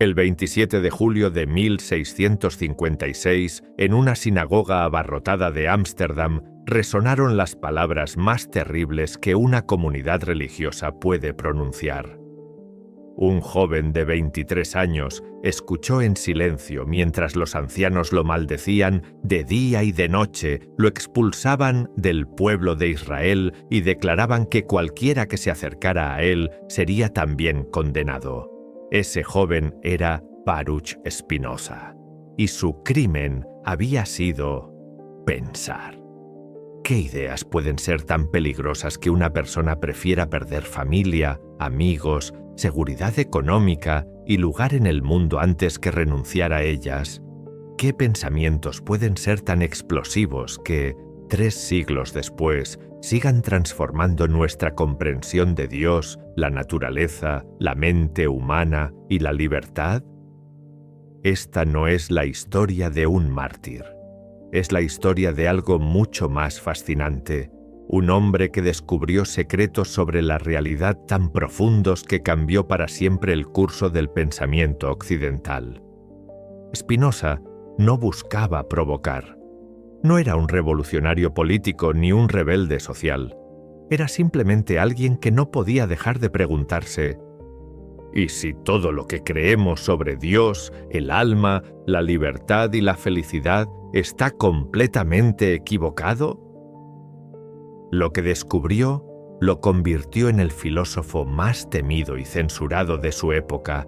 El 27 de julio de 1656, en una sinagoga abarrotada de Ámsterdam, resonaron las palabras más terribles que una comunidad religiosa puede pronunciar. Un joven de 23 años escuchó en silencio mientras los ancianos lo maldecían de día y de noche, lo expulsaban del pueblo de Israel y declaraban que cualquiera que se acercara a él sería también condenado. Ese joven era Baruch Spinoza, y su crimen había sido pensar. ¿Qué ideas pueden ser tan peligrosas que una persona prefiera perder familia, amigos, seguridad económica y lugar en el mundo antes que renunciar a ellas? ¿Qué pensamientos pueden ser tan explosivos que, 3 siglos después, sigan transformando nuestra comprensión de Dios, la naturaleza, la mente humana y la libertad? Esta no es la historia de un mártir. Es la historia de algo mucho más fascinante, un hombre que descubrió secretos sobre la realidad tan profundos que cambió para siempre el curso del pensamiento occidental. Spinoza no buscaba provocar. No era un revolucionario político ni un rebelde social. Era simplemente alguien que no podía dejar de preguntarse: ¿y si todo lo que creemos sobre Dios, el alma, la libertad y la felicidad está completamente equivocado? Lo que descubrió lo convirtió en el filósofo más temido y censurado de su época,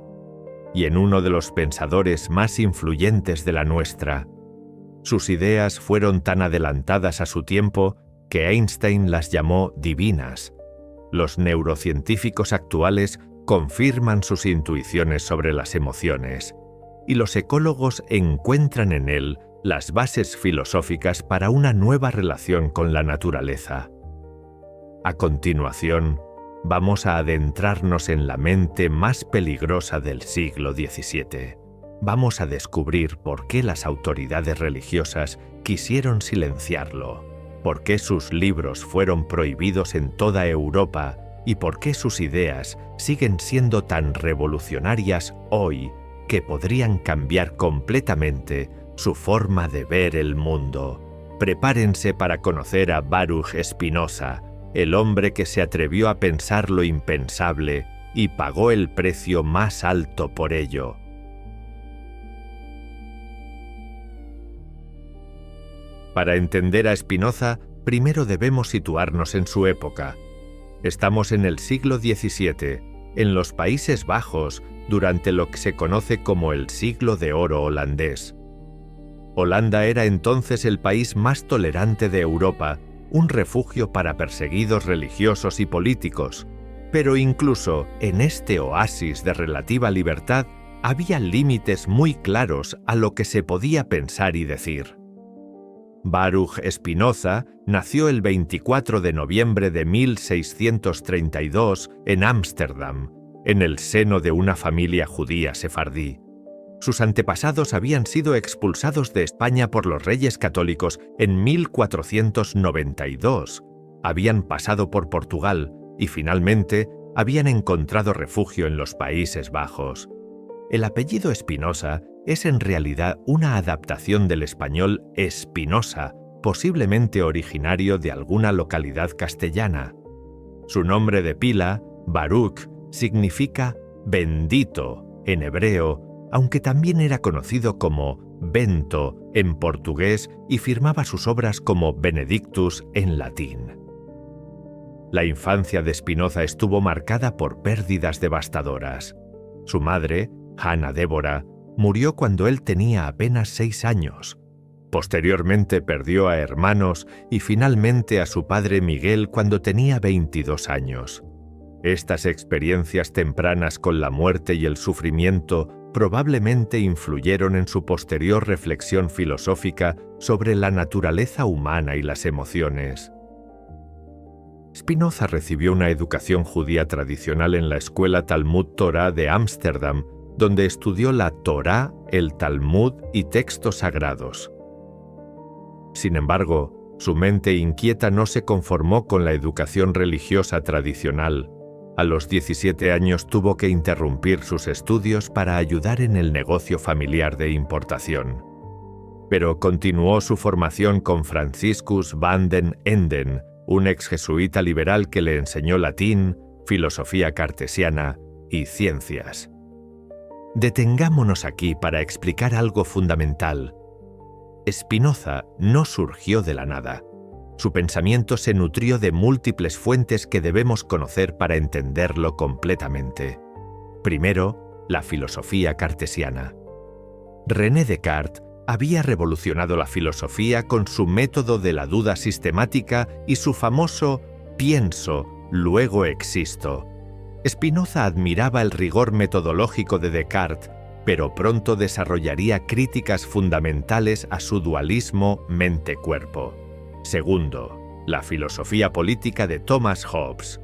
y en uno de los pensadores más influyentes de la nuestra. Sus ideas fueron tan adelantadas a su tiempo que Einstein las llamó divinas. Los neurocientíficos actuales confirman sus intuiciones sobre las emociones, y los ecólogos encuentran en él las bases filosóficas para una nueva relación con la naturaleza. A continuación, vamos a adentrarnos en la mente más peligrosa del siglo XVII. Vamos a descubrir por qué las autoridades religiosas quisieron silenciarlo, por qué sus libros fueron prohibidos en toda Europa y por qué sus ideas siguen siendo tan revolucionarias hoy que podrían cambiar completamente su forma de ver el mundo. Prepárense para conocer a Baruch Spinoza, el hombre que se atrevió a pensar lo impensable y pagó el precio más alto por ello. Para entender a Spinoza, primero debemos situarnos en su época. Estamos en el siglo XVII, en los Países Bajos, durante lo que se conoce como el Siglo de Oro holandés. Holanda era entonces el país más tolerante de Europa, un refugio para perseguidos religiosos y políticos. Pero incluso en este oasis de relativa libertad había límites muy claros a lo que se podía pensar y decir. Baruch Spinoza nació el 24 de noviembre de 1632 en Ámsterdam, en el seno de una familia judía sefardí. Sus antepasados habían sido expulsados de España por los reyes católicos en 1492, habían pasado por Portugal y finalmente habían encontrado refugio en los Países Bajos. El apellido Spinoza es en realidad una adaptación del español Espinosa, posiblemente originario de alguna localidad castellana. Su nombre de pila, Baruch, significa bendito en hebreo, aunque también era conocido como Bento en portugués y firmaba sus obras como Benedictus en latín. La infancia de Spinoza estuvo marcada por pérdidas devastadoras. Su madre, Hanna Débora, murió cuando él tenía apenas 6 años. Posteriormente perdió a hermanos y finalmente a su padre Miguel cuando tenía 22 años. Estas experiencias tempranas con la muerte y el sufrimiento probablemente influyeron en su posterior reflexión filosófica sobre la naturaleza humana y las emociones. Spinoza recibió una educación judía tradicional en la escuela Talmud Torah de Ámsterdam, donde estudió la Torá, el Talmud y textos sagrados. Sin embargo, su mente inquieta no se conformó con la educación religiosa tradicional. A los 17 años tuvo que interrumpir sus estudios para ayudar en el negocio familiar de importación. Pero continuó su formación con Franciscus van den Enden, un ex jesuita liberal que le enseñó latín, filosofía cartesiana y ciencias. Detengámonos aquí para explicar algo fundamental. Spinoza no surgió de la nada. Su pensamiento se nutrió de múltiples fuentes que debemos conocer para entenderlo completamente. Primero, la filosofía cartesiana. René Descartes había revolucionado la filosofía con su método de la duda sistemática y su famoso pienso, luego existo. Spinoza admiraba el rigor metodológico de Descartes, pero pronto desarrollaría críticas fundamentales a su dualismo mente-cuerpo. Segundo, la filosofía política de Thomas Hobbes.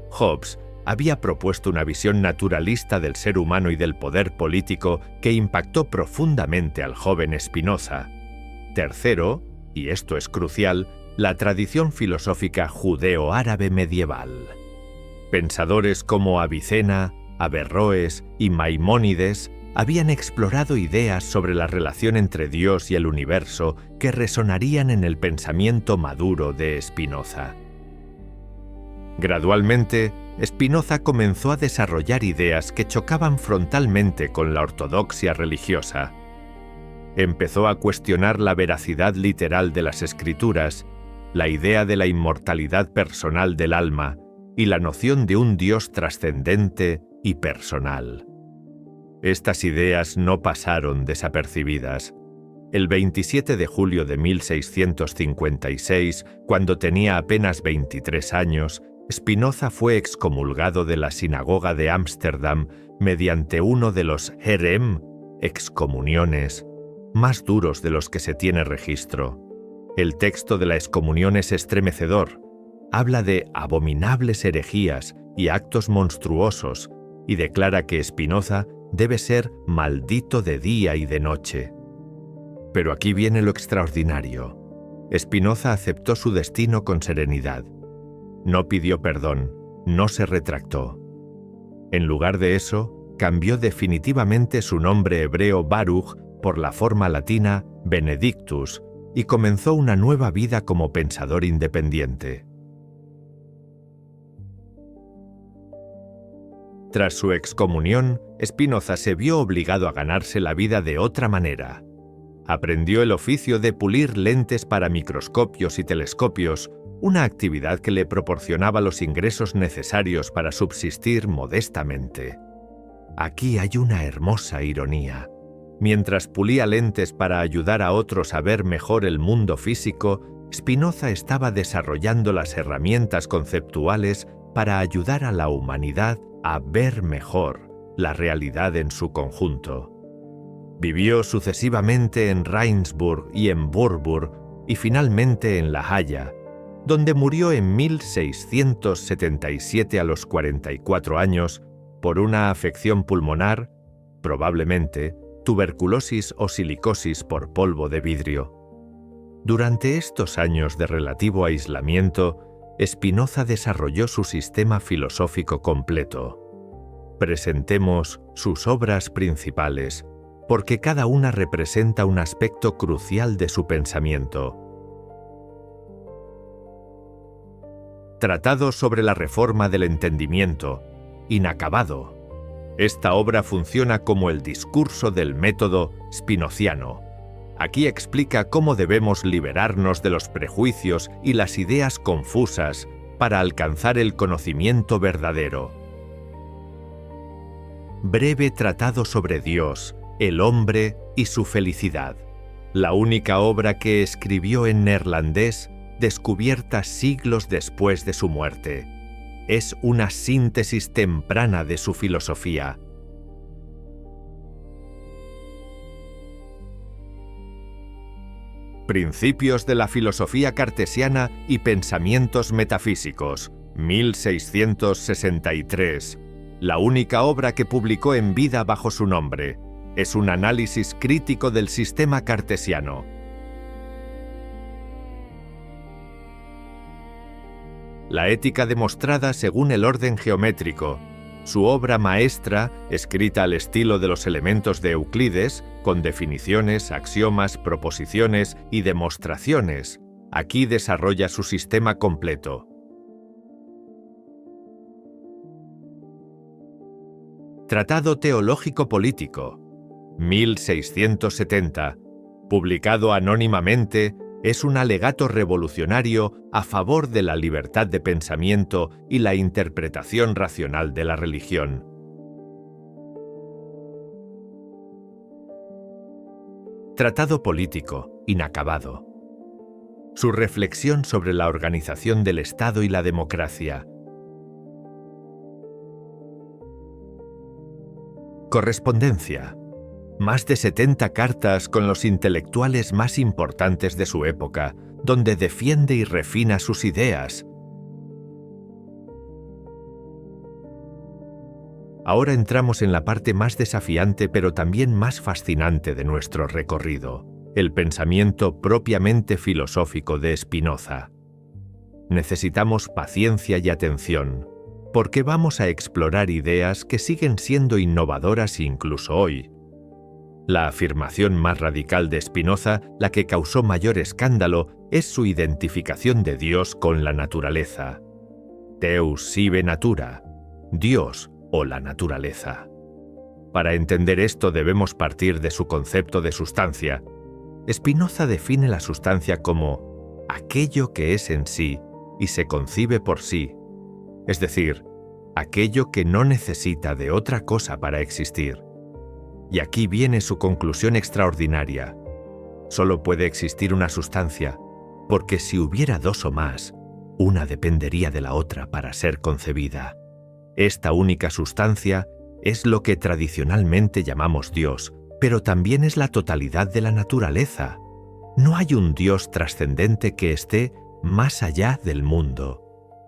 Hobbes había propuesto una visión naturalista del ser humano y del poder político que impactó profundamente al joven Spinoza. Tercero, y esto es crucial, la tradición filosófica judeo-árabe medieval. Pensadores como Avicena, Averroes y Maimónides habían explorado ideas sobre la relación entre Dios y el universo que resonarían en el pensamiento maduro de Spinoza. Gradualmente, Spinoza comenzó a desarrollar ideas que chocaban frontalmente con la ortodoxia religiosa. Empezó a cuestionar la veracidad literal de las escrituras, la idea de la inmortalidad personal del alma y la noción de un Dios trascendente y personal. Estas ideas no pasaron desapercibidas. El 27 de julio de 1656, cuando tenía apenas 23 años, Spinoza fue excomulgado de la sinagoga de Ámsterdam mediante uno de los herem, excomuniones, más duros de los que se tiene registro. El texto de la excomunión es estremecedor. Habla de abominables herejías y actos monstruosos y declara que Spinoza debe ser maldito de día y de noche. Pero aquí viene lo extraordinario. Spinoza aceptó su destino con serenidad. No pidió perdón, no se retractó. En lugar de eso, cambió definitivamente su nombre hebreo Baruch por la forma latina Benedictus y comenzó una nueva vida como pensador independiente. Tras su excomunión, Spinoza se vio obligado a ganarse la vida de otra manera. Aprendió el oficio de pulir lentes para microscopios y telescopios, una actividad que le proporcionaba los ingresos necesarios para subsistir modestamente. Aquí hay una hermosa ironía. Mientras pulía lentes para ayudar a otros a ver mejor el mundo físico, Spinoza estaba desarrollando las herramientas conceptuales para ayudar a la humanidad a ver mejor la realidad en su conjunto. Vivió sucesivamente en Regensburg y en Würzburg y finalmente en La Haya, donde murió en 1677 a los 44 años por una afección pulmonar, probablemente tuberculosis o silicosis por polvo de vidrio. Durante estos años de relativo aislamiento, Spinoza desarrolló su sistema filosófico completo. Presentemos sus obras principales, porque cada una representa un aspecto crucial de su pensamiento. Tratado sobre la reforma del entendimiento, inacabado. Esta obra funciona como el discurso del método spinoziano. Aquí explica cómo debemos liberarnos de los prejuicios y las ideas confusas para alcanzar el conocimiento verdadero. Breve tratado sobre Dios, el hombre y su felicidad. La única obra que escribió en neerlandés, descubierta siglos después de su muerte. Es una síntesis temprana de su filosofía. Principios de la filosofía cartesiana y pensamientos metafísicos, 1663. La única obra que publicó en vida bajo su nombre. Es un análisis crítico del sistema cartesiano. la ética demostrada según el orden geométrico, su obra maestra, escrita al estilo de los elementos de Euclides, con definiciones, axiomas, proposiciones y demostraciones. Aquí desarrolla su sistema completo. Tratado Teológico Político, 1670, publicado anónimamente, es un alegato revolucionario a favor de la libertad de pensamiento y la interpretación racional de la religión. Tratado político, inacabado. Su reflexión sobre la organización del Estado y la democracia. Correspondencia. Más de 70 cartas con los intelectuales más importantes de su época, donde defiende y refina sus ideas. Ahora entramos en la parte más desafiante pero también más fascinante de nuestro recorrido, el pensamiento propiamente filosófico de Spinoza. Necesitamos paciencia y atención, porque vamos a explorar ideas que siguen siendo innovadoras incluso hoy. La afirmación más radical de Spinoza, la que causó mayor escándalo, es su identificación de Dios con la naturaleza. Deus sive natura, Dios o la naturaleza. Para entender esto debemos partir de su concepto de sustancia. Spinoza define la sustancia como aquello que es en sí y se concibe por sí, es decir, aquello que no necesita de otra cosa para existir. Y aquí viene su conclusión extraordinaria. Solo puede existir una sustancia, porque si hubiera dos o más, una dependería de la otra para ser concebida. Esta única sustancia es lo que tradicionalmente llamamos Dios, pero también es la totalidad de la naturaleza. No hay un Dios trascendente que esté más allá del mundo.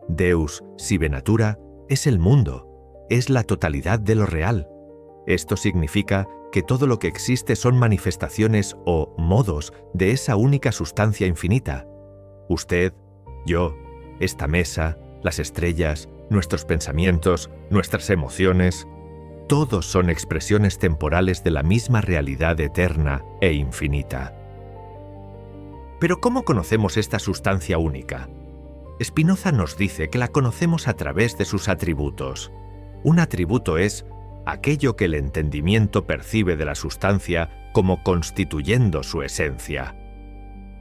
Deus sive natura es el mundo, es la totalidad de lo real. Esto significa que todo lo que existe son manifestaciones o modos de esa única sustancia infinita. Usted, yo, esta mesa, las estrellas, nuestros pensamientos, nuestras emociones, todos son expresiones temporales de la misma realidad eterna e infinita. Pero ¿cómo conocemos esta sustancia única? Spinoza nos dice que la conocemos a través de sus atributos. Un atributo es aquello que el entendimiento percibe de la sustancia como constituyendo su esencia.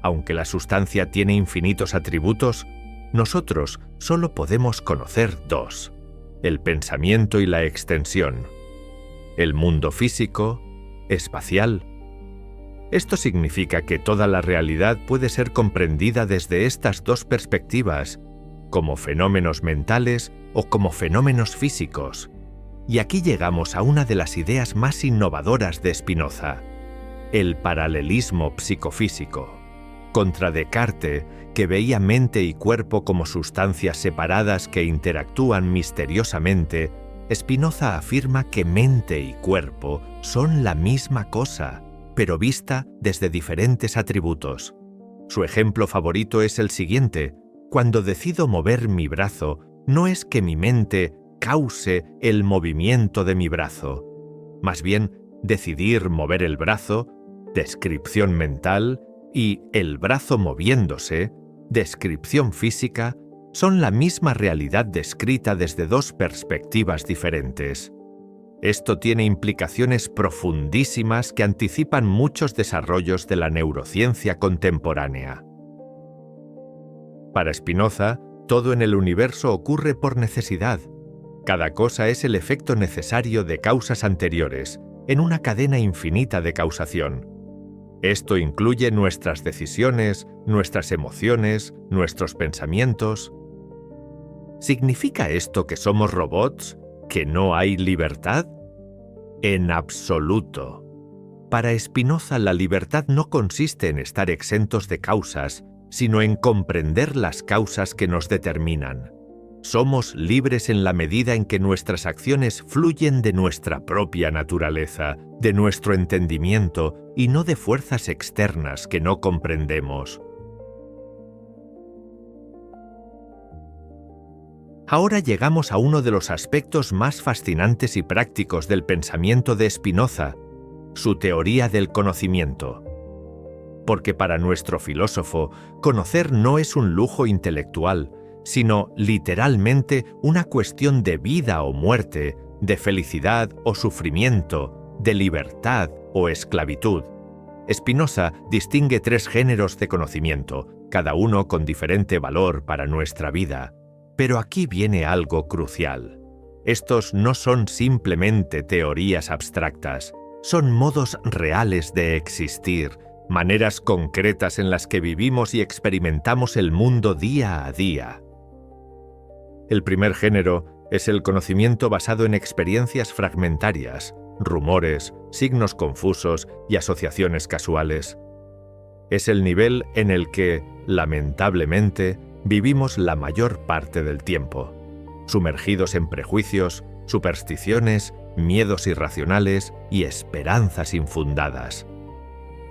Aunque la sustancia tiene infinitos atributos, nosotros solo podemos conocer dos: el pensamiento y la extensión. El mundo físico, espacial. Esto significa que toda la realidad puede ser comprendida desde estas dos perspectivas, como fenómenos mentales o como fenómenos físicos. Y aquí llegamos a una de las ideas más innovadoras de Spinoza, el paralelismo psicofísico. Contra Descartes, que veía mente y cuerpo como sustancias separadas que interactúan misteriosamente, Spinoza afirma que mente y cuerpo son la misma cosa, pero vista desde diferentes atributos. Su ejemplo favorito es el siguiente: cuando decido mover mi brazo, no es que mi mente cause el movimiento de mi brazo. Más bien, decidir mover el brazo, descripción mental, y el brazo moviéndose, descripción física, son la misma realidad descrita desde dos perspectivas diferentes. Esto tiene implicaciones profundísimas que anticipan muchos desarrollos de la neurociencia contemporánea. Para Spinoza, todo en el universo ocurre por necesidad. Cada cosa es el efecto necesario de causas anteriores, en una cadena infinita de causación. Esto incluye nuestras decisiones, nuestras emociones, nuestros pensamientos. ¿Significa esto que somos robots? ¿Que no hay libertad? En absoluto. Para Spinoza, la libertad no consiste en estar exentos de causas, sino en comprender las causas que nos determinan. Somos libres en la medida en que nuestras acciones fluyen de nuestra propia naturaleza, de nuestro entendimiento y no de fuerzas externas que no comprendemos. Ahora llegamos a uno de los aspectos más fascinantes y prácticos del pensamiento de Spinoza, su teoría del conocimiento. Porque para nuestro filósofo, conocer no es un lujo intelectual, sino literalmente una cuestión de vida o muerte, de felicidad o sufrimiento, de libertad o esclavitud. Spinoza distingue 3 géneros de conocimiento, cada uno con diferente valor para nuestra vida. Pero aquí viene algo crucial. Estos no son simplemente teorías abstractas, son modos reales de existir, maneras concretas en las que vivimos y experimentamos el mundo día a día. El primer género es el conocimiento basado en experiencias fragmentarias, rumores, signos confusos y asociaciones casuales. Es el nivel en el que, lamentablemente, vivimos la mayor parte del tiempo, sumergidos en prejuicios, supersticiones, miedos irracionales y esperanzas infundadas.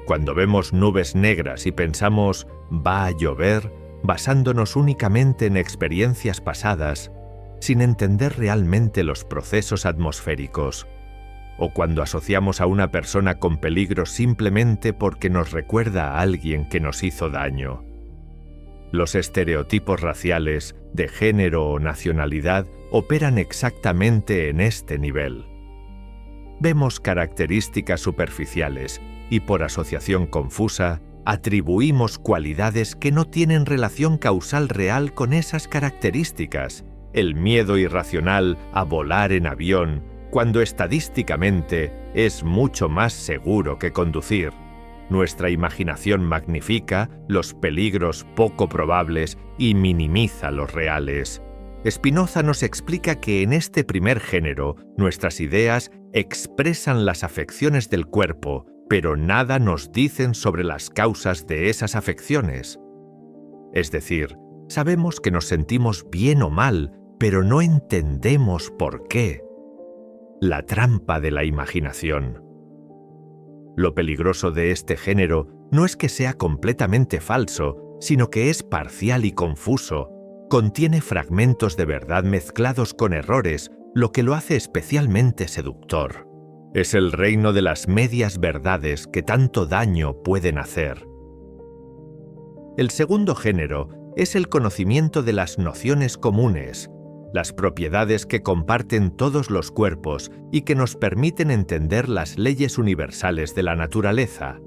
Cuando vemos nubes negras y pensamos «va a llover», basándonos únicamente en experiencias pasadas, sin entender realmente los procesos atmosféricos, o cuando asociamos a una persona con peligro simplemente porque nos recuerda a alguien que nos hizo daño. Los estereotipos raciales, de género o nacionalidad operan exactamente en este nivel. Vemos características superficiales y por asociación confusa, atribuimos cualidades que no tienen relación causal real con esas características. El miedo irracional a volar en avión, cuando estadísticamente es mucho más seguro que conducir. Nuestra imaginación magnifica los peligros poco probables y minimiza los reales. Spinoza nos explica que en este primer género, nuestras ideas expresan las afecciones del cuerpo, pero nada nos dicen sobre las causas de esas afecciones. Es decir, sabemos que nos sentimos bien o mal, pero no entendemos por qué. La trampa de la imaginación. Lo peligroso de este género no es que sea completamente falso, sino que es parcial y confuso. Contiene fragmentos de verdad mezclados con errores, lo que lo hace especialmente seductor. Es el reino de las medias verdades que tanto daño pueden hacer. El segundo género es el conocimiento de las nociones comunes, las propiedades que comparten todos los cuerpos y que nos permiten entender las leyes universales de la naturaleza.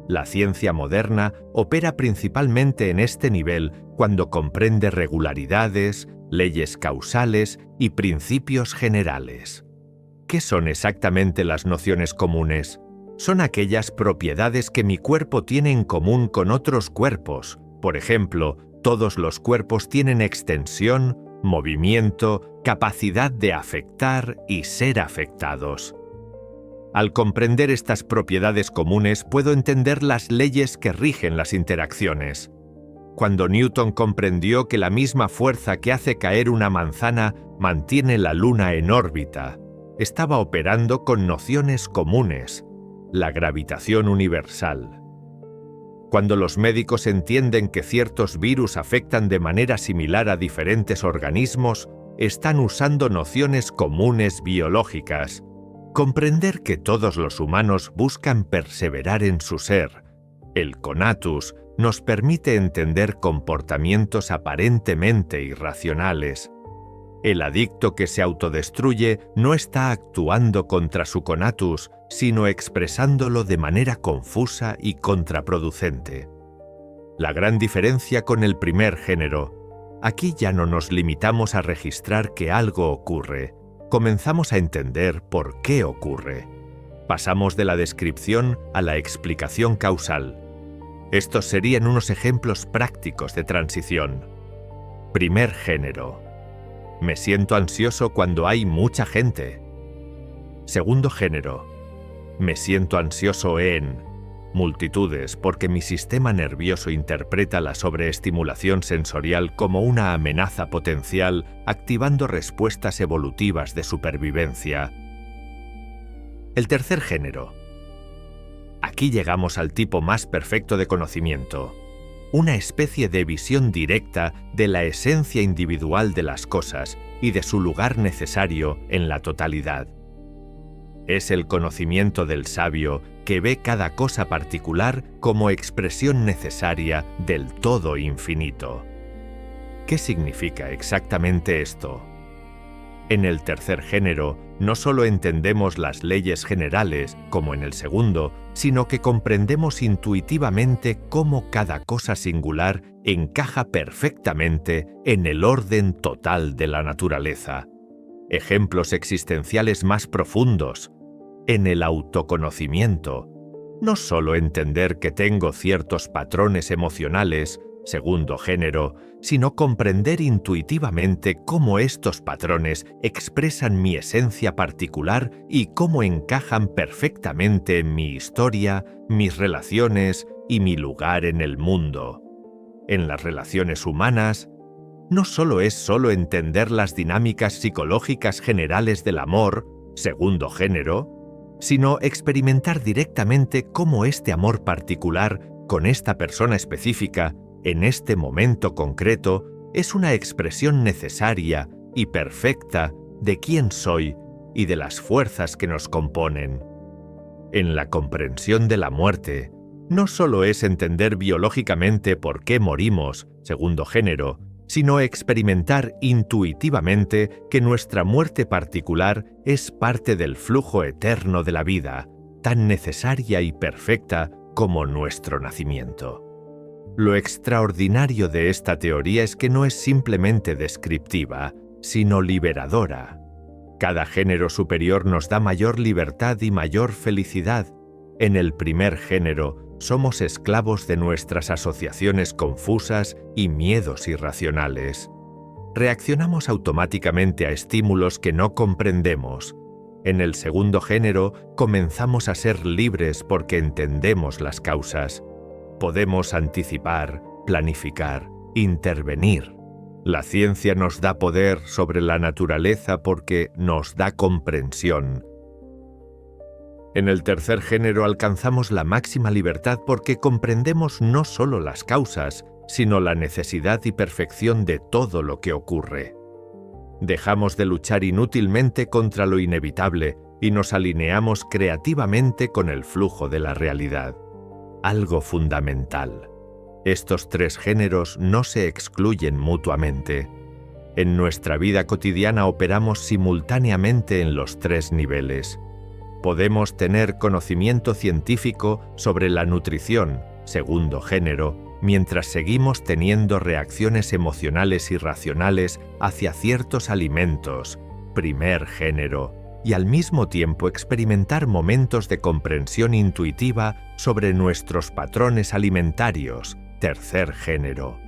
La ciencia moderna opera principalmente en este nivel cuando comprende regularidades, leyes causales y principios generales. ¿Qué son exactamente las nociones comunes? Son aquellas propiedades que mi cuerpo tiene en común con otros cuerpos. Por ejemplo, todos los cuerpos tienen extensión, movimiento, capacidad de afectar y ser afectados. Al comprender estas propiedades comunes, puedo entender las leyes que rigen las interacciones. Cuando Newton comprendió que la misma fuerza que hace caer una manzana mantiene la luna en órbita, estaba operando con nociones comunes, la gravitación universal. Cuando los médicos entienden que ciertos virus afectan de manera similar a diferentes organismos, están usando nociones comunes biológicas. Comprender que todos los humanos buscan perseverar en su ser, el conatus, nos permite entender comportamientos aparentemente irracionales. El adicto que se autodestruye no está actuando contra su conatus, sino expresándolo de manera confusa y contraproducente. La gran diferencia con el primer género. Aquí ya no nos limitamos a registrar que algo ocurre. Comenzamos a entender por qué ocurre. Pasamos de la descripción a la explicación causal. Estos serían unos ejemplos prácticos de transición. Primer género. Me siento ansioso cuando hay mucha gente. Segundo género. Me siento ansioso en multitudes porque mi sistema nervioso interpreta la sobreestimulación sensorial como una amenaza potencial, activando respuestas evolutivas de supervivencia. El tercer género. Aquí llegamos al tipo más perfecto de conocimiento. una especie de visión directa de la esencia individual de las cosas y de su lugar necesario en la totalidad. Es el conocimiento del sabio que ve cada cosa particular como expresión necesaria del todo infinito. ¿Qué significa exactamente esto? En el tercer género, no solo entendemos las leyes generales, como en el segundo, sino que comprendemos intuitivamente cómo cada cosa singular encaja perfectamente en el orden total de la naturaleza. Ejemplos existenciales más profundos. En el autoconocimiento, no solo entender que tengo ciertos patrones emocionales, segundo género, sino comprender intuitivamente cómo estos patrones expresan mi esencia particular y cómo encajan perfectamente en mi historia, mis relaciones y mi lugar en el mundo. En las relaciones humanas, no solo es entender las dinámicas psicológicas generales del amor, segundo género, sino experimentar directamente cómo este amor particular con esta persona específica, en este momento concreto, es una expresión necesaria y perfecta de quién soy y de las fuerzas que nos componen. En la comprensión de la muerte, no solo es entender biológicamente por qué morimos, segundo género, sino experimentar intuitivamente que nuestra muerte particular es parte del flujo eterno de la vida, tan necesaria y perfecta como nuestro nacimiento. Lo extraordinario de esta teoría es que no es simplemente descriptiva, sino liberadora. Cada género superior nos da mayor libertad y mayor felicidad. En el primer género, somos esclavos de nuestras asociaciones confusas y miedos irracionales. Reaccionamos automáticamente a estímulos que no comprendemos. En el segundo género, comenzamos a ser libres porque entendemos las causas. Podemos anticipar, planificar, intervenir. La ciencia nos da poder sobre la naturaleza porque nos da comprensión. En el tercer género alcanzamos la máxima libertad porque comprendemos no solo las causas, sino la necesidad y perfección de todo lo que ocurre. Dejamos de luchar inútilmente contra lo inevitable y nos alineamos creativamente con el flujo de la realidad. Algo fundamental. Estos tres géneros no se excluyen mutuamente. En nuestra vida cotidiana operamos simultáneamente en los tres niveles. Podemos tener conocimiento científico sobre la nutrición, segundo género, mientras seguimos teniendo reacciones emocionales irracionales hacia ciertos alimentos, primer género, y al mismo tiempo experimentar momentos de comprensión intuitiva sobre nuestros patrones alimentarios, tercer género.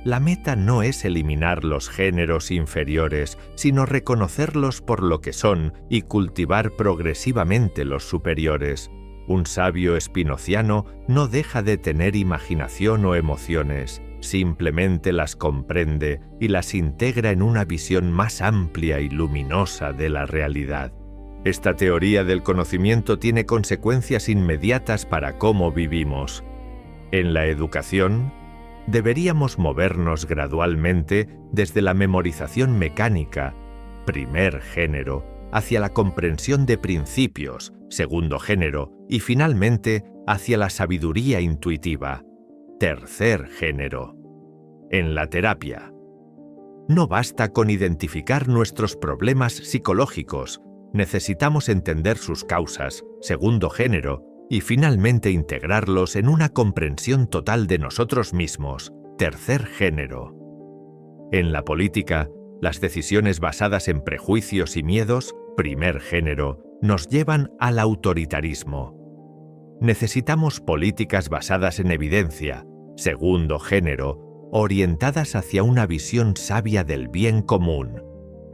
La meta no es eliminar los géneros inferiores, sino reconocerlos por lo que son y cultivar progresivamente los superiores. Un sabio espinociano no deja de tener imaginación o emociones, simplemente las comprende y las integra en una visión más amplia y luminosa de la realidad. Esta teoría del conocimiento tiene consecuencias inmediatas para cómo vivimos. En la educación, deberíamos movernos gradualmente desde la memorización mecánica, primer género, hacia la comprensión de principios, segundo género, y finalmente hacia la sabiduría intuitiva, tercer género. En la terapia, no basta con identificar nuestros problemas psicológicos, necesitamos entender sus causas, segundo género, y finalmente integrarlos en una comprensión total de nosotros mismos, tercer género. En la política, las decisiones basadas en prejuicios y miedos, primer género, nos llevan al autoritarismo. Necesitamos políticas basadas en evidencia, segundo género, orientadas hacia una visión sabia del bien común,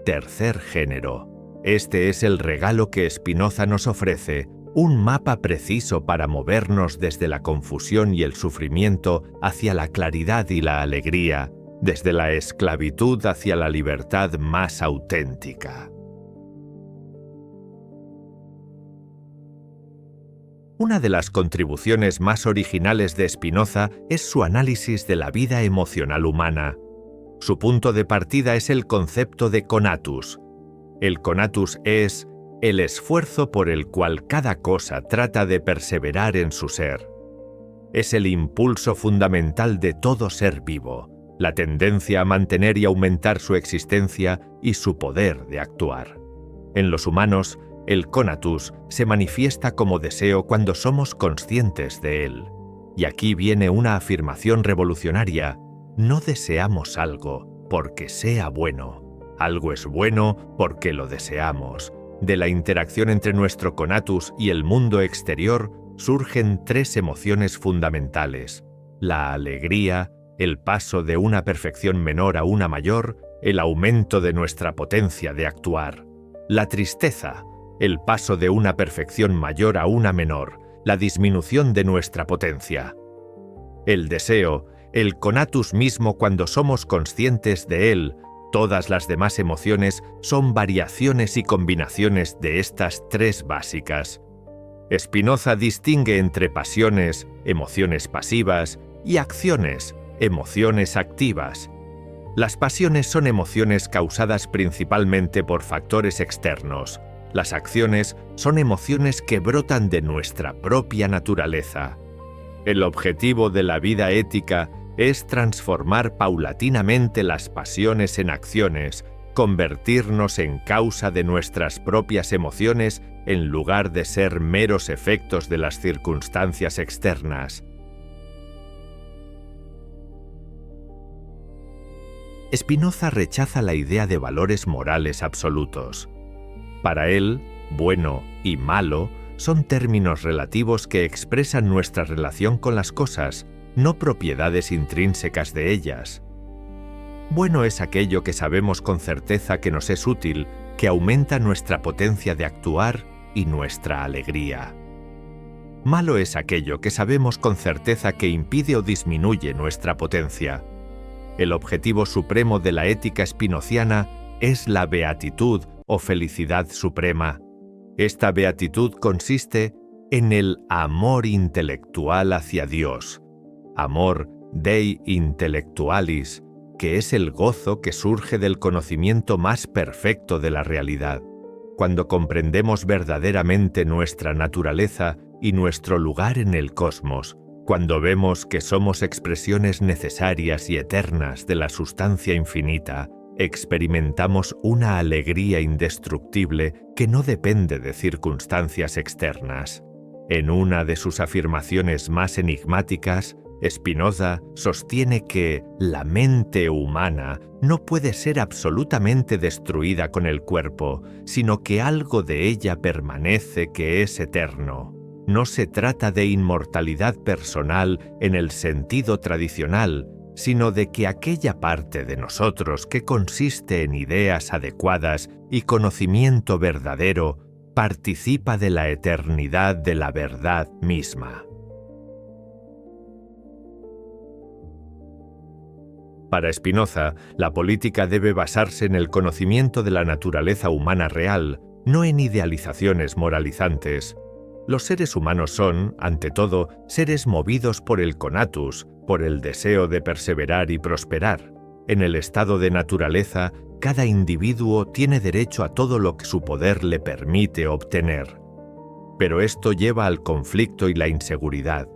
tercer género. Este es el regalo que Spinoza nos ofrece, un mapa preciso para movernos desde la confusión y el sufrimiento hacia la claridad y la alegría, desde la esclavitud hacia la libertad más auténtica. Una de las contribuciones más originales de Spinoza es su análisis de la vida emocional humana. Su punto de partida es el concepto de conatus. El conatus es el esfuerzo por el cual cada cosa trata de perseverar en su ser. Es el impulso fundamental de todo ser vivo, la tendencia a mantener y aumentar su existencia y su poder de actuar. En los humanos, el conatus se manifiesta como deseo cuando somos conscientes de él. Y aquí viene una afirmación revolucionaria: no deseamos algo porque sea bueno. Algo es bueno porque lo deseamos. De la interacción entre nuestro conatus y el mundo exterior surgen tres emociones fundamentales: la alegría, el paso de una perfección menor a una mayor, el aumento de nuestra potencia de actuar; la tristeza, el paso de una perfección mayor a una menor, la disminución de nuestra potencia; el deseo, el conatus mismo cuando somos conscientes de él. Todas las demás emociones son variaciones y combinaciones de estas tres básicas. Spinoza distingue entre pasiones, emociones pasivas, y acciones, emociones activas. Las pasiones son emociones causadas principalmente por factores externos. Las acciones son emociones que brotan de nuestra propia naturaleza. El objetivo de la vida ética es transformar paulatinamente las pasiones en acciones, convertirnos en causa de nuestras propias emociones en lugar de ser meros efectos de las circunstancias externas. Spinoza rechaza la idea de valores morales absolutos. Para él, bueno y malo son términos relativos que expresan nuestra relación con las cosas, no propiedades intrínsecas de ellas. Bueno es aquello que sabemos con certeza que nos es útil, que aumenta nuestra potencia de actuar y nuestra alegría. Malo es aquello que sabemos con certeza que impide o disminuye nuestra potencia. El objetivo supremo de la ética spinoziana es la beatitud o felicidad suprema. Esta beatitud consiste en el amor intelectual hacia Dios, amor Dei intellectualis, que es el gozo que surge del conocimiento más perfecto de la realidad. Cuando comprendemos verdaderamente nuestra naturaleza y nuestro lugar en el cosmos, cuando vemos que somos expresiones necesarias y eternas de la sustancia infinita, experimentamos una alegría indestructible que no depende de circunstancias externas. En una de sus afirmaciones más enigmáticas, Spinoza sostiene que la mente humana no puede ser absolutamente destruida con el cuerpo, sino que algo de ella permanece que es eterno. No se trata de inmortalidad personal en el sentido tradicional, sino de que aquella parte de nosotros que consiste en ideas adecuadas y conocimiento verdadero participa de la eternidad de la verdad misma. Para Spinoza, la política debe basarse en el conocimiento de la naturaleza humana real, no en idealizaciones moralizantes. Los seres humanos son, ante todo, seres movidos por el conatus, por el deseo de perseverar y prosperar. En el estado de naturaleza, cada individuo tiene derecho a todo lo que su poder le permite obtener. Pero esto lleva al conflicto y la inseguridad.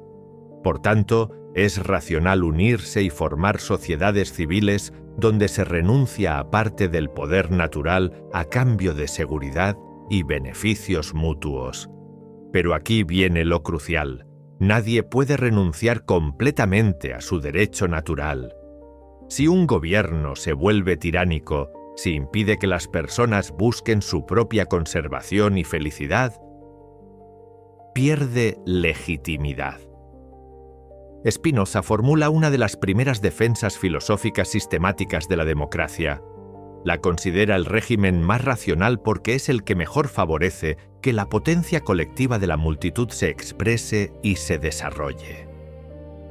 Por tanto, es racional unirse y formar sociedades civiles donde se renuncia a parte del poder natural a cambio de seguridad y beneficios mutuos. Pero aquí viene lo crucial. Nadie puede renunciar completamente a su derecho natural. Si un gobierno se vuelve tiránico, si impide que las personas busquen su propia conservación y felicidad, pierde legitimidad. Spinoza formula una de las primeras defensas filosóficas sistemáticas de la democracia. La considera el régimen más racional porque es el que mejor favorece que la potencia colectiva de la multitud se exprese y se desarrolle.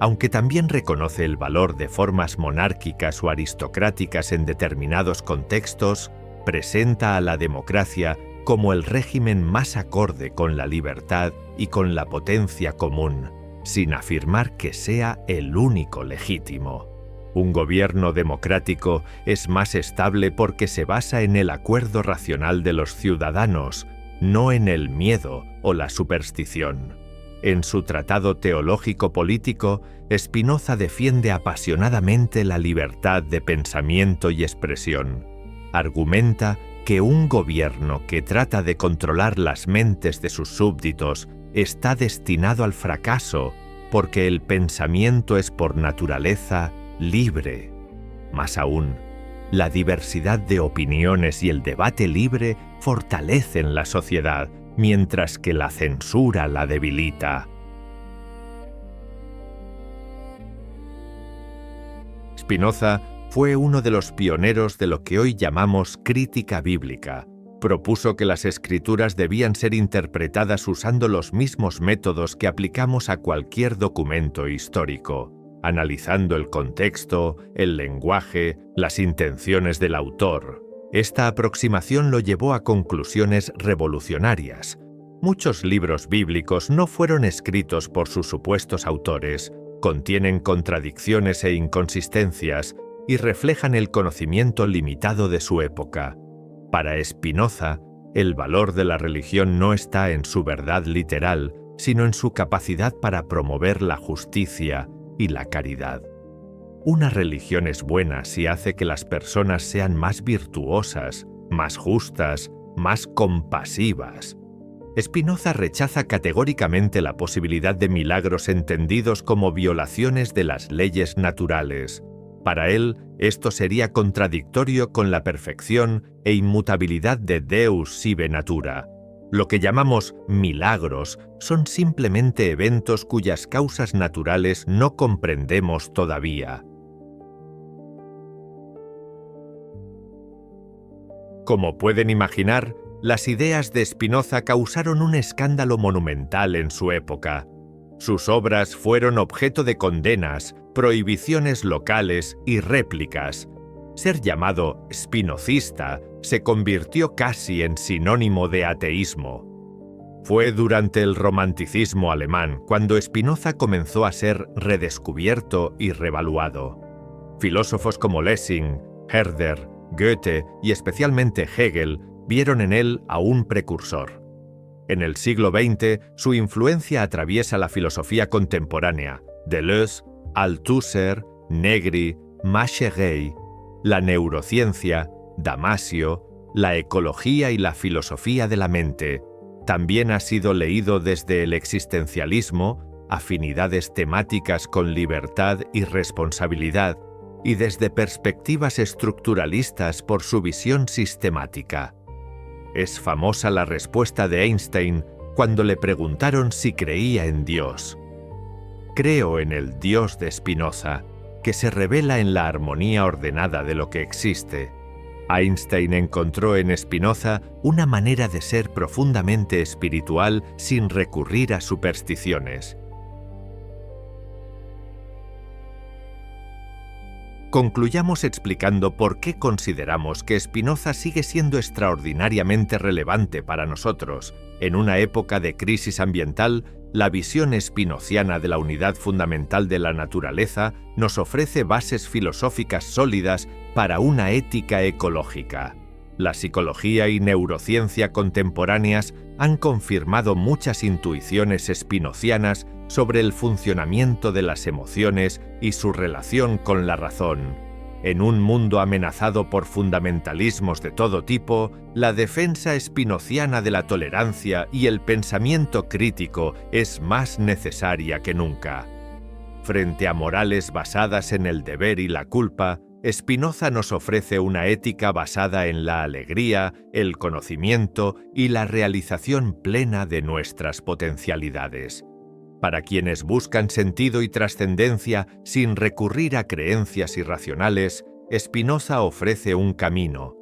Aunque también reconoce el valor de formas monárquicas o aristocráticas en determinados contextos, presenta a la democracia como el régimen más acorde con la libertad y con la potencia común, sin afirmar que sea el único legítimo. Un gobierno democrático es más estable porque se basa en el acuerdo racional de los ciudadanos, no en el miedo o la superstición. En su tratado teológico-político, Spinoza defiende apasionadamente la libertad de pensamiento y expresión. Argumenta que un gobierno que trata de controlar las mentes de sus súbditos está destinado al fracaso, porque el pensamiento es por naturaleza libre. Más aún, la diversidad de opiniones y el debate libre fortalecen la sociedad, mientras que la censura la debilita. Spinoza fue uno de los pioneros de lo que hoy llamamos crítica bíblica. Propuso que las escrituras debían ser interpretadas usando los mismos métodos que aplicamos a cualquier documento histórico, analizando el contexto, el lenguaje, las intenciones del autor. Esta aproximación lo llevó a conclusiones revolucionarias. Muchos libros bíblicos no fueron escritos por sus supuestos autores, contienen contradicciones e inconsistencias y reflejan el conocimiento limitado de su época. Para Spinoza, el valor de la religión no está en su verdad literal, sino en su capacidad para promover la justicia y la caridad. Una religión es buena si hace que las personas sean más virtuosas, más justas, más compasivas. Spinoza rechaza categóricamente la posibilidad de milagros entendidos como violaciones de las leyes naturales. Para él, esto sería contradictorio con la perfección e inmutabilidad de Deus sive natura. Lo que llamamos milagros son simplemente eventos cuyas causas naturales no comprendemos todavía. Como pueden imaginar, las ideas de Spinoza causaron un escándalo monumental en su época. Sus obras fueron objeto de condenas, prohibiciones locales y réplicas. Ser llamado spinocista se convirtió casi en sinónimo de ateísmo. Fue durante el romanticismo alemán cuando Spinoza comenzó a ser redescubierto y revaluado. Filósofos como Lessing, Herder, Goethe y especialmente Hegel vieron en él a un precursor. En el siglo XX, su influencia atraviesa la filosofía contemporánea, Deleuze, Althusser, Negri, Macherey, la neurociencia, Damasio, la ecología y la filosofía de la mente. También ha sido leído desde el existencialismo, afinidades temáticas con libertad y responsabilidad, y desde perspectivas estructuralistas por su visión sistemática. Es famosa la respuesta de Einstein cuando le preguntaron si creía en Dios. Creo en el Dios de Spinoza, que se revela en la armonía ordenada de lo que existe. Einstein encontró en Spinoza una manera de ser profundamente espiritual sin recurrir a supersticiones. Concluyamos explicando por qué consideramos que Spinoza sigue siendo extraordinariamente relevante para nosotros. En una época de crisis ambiental, la visión spinociana de la unidad fundamental de la naturaleza nos ofrece bases filosóficas sólidas para una ética ecológica. La psicología y neurociencia contemporáneas han confirmado muchas intuiciones spinocianas sobre el funcionamiento de las emociones y su relación con la razón. En un mundo amenazado por fundamentalismos de todo tipo, la defensa spinociana de la tolerancia y el pensamiento crítico es más necesaria que nunca. Frente a morales basadas en el deber y la culpa, Spinoza nos ofrece una ética basada en la alegría, el conocimiento y la realización plena de nuestras potencialidades. Para quienes buscan sentido y trascendencia sin recurrir a creencias irracionales, Spinoza ofrece un camino: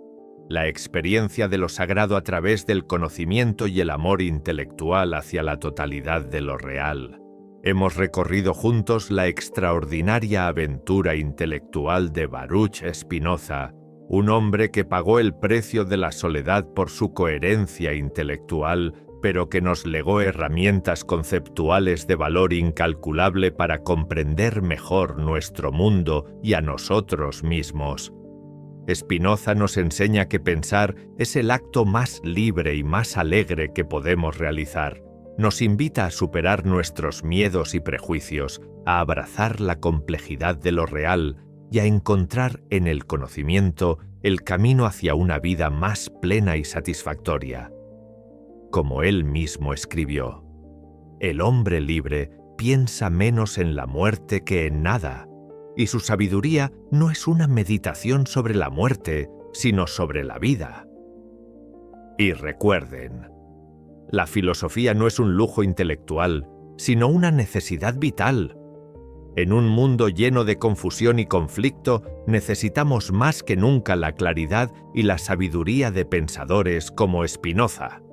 la experiencia de lo sagrado a través del conocimiento y el amor intelectual hacia la totalidad de lo real. Hemos recorrido juntos la extraordinaria aventura intelectual de Baruch Spinoza, Un hombre que pagó el precio de la soledad por su coherencia intelectual, pero que nos legó herramientas conceptuales de valor incalculable para comprender mejor nuestro mundo y a nosotros mismos. Spinoza nos enseña que pensar es el acto más libre y más alegre que podemos realizar. Nos invita a superar nuestros miedos y prejuicios, a abrazar la complejidad de lo real y a encontrar en el conocimiento el camino hacia una vida más plena y satisfactoria. Como él mismo escribió, el hombre libre piensa menos en la muerte que en nada, y su sabiduría no es una meditación sobre la muerte, sino sobre la vida. Y recuerden, la filosofía no es un lujo intelectual, sino una necesidad vital. En un mundo lleno de confusión y conflicto, necesitamos más que nunca la claridad y la sabiduría de pensadores como Spinoza.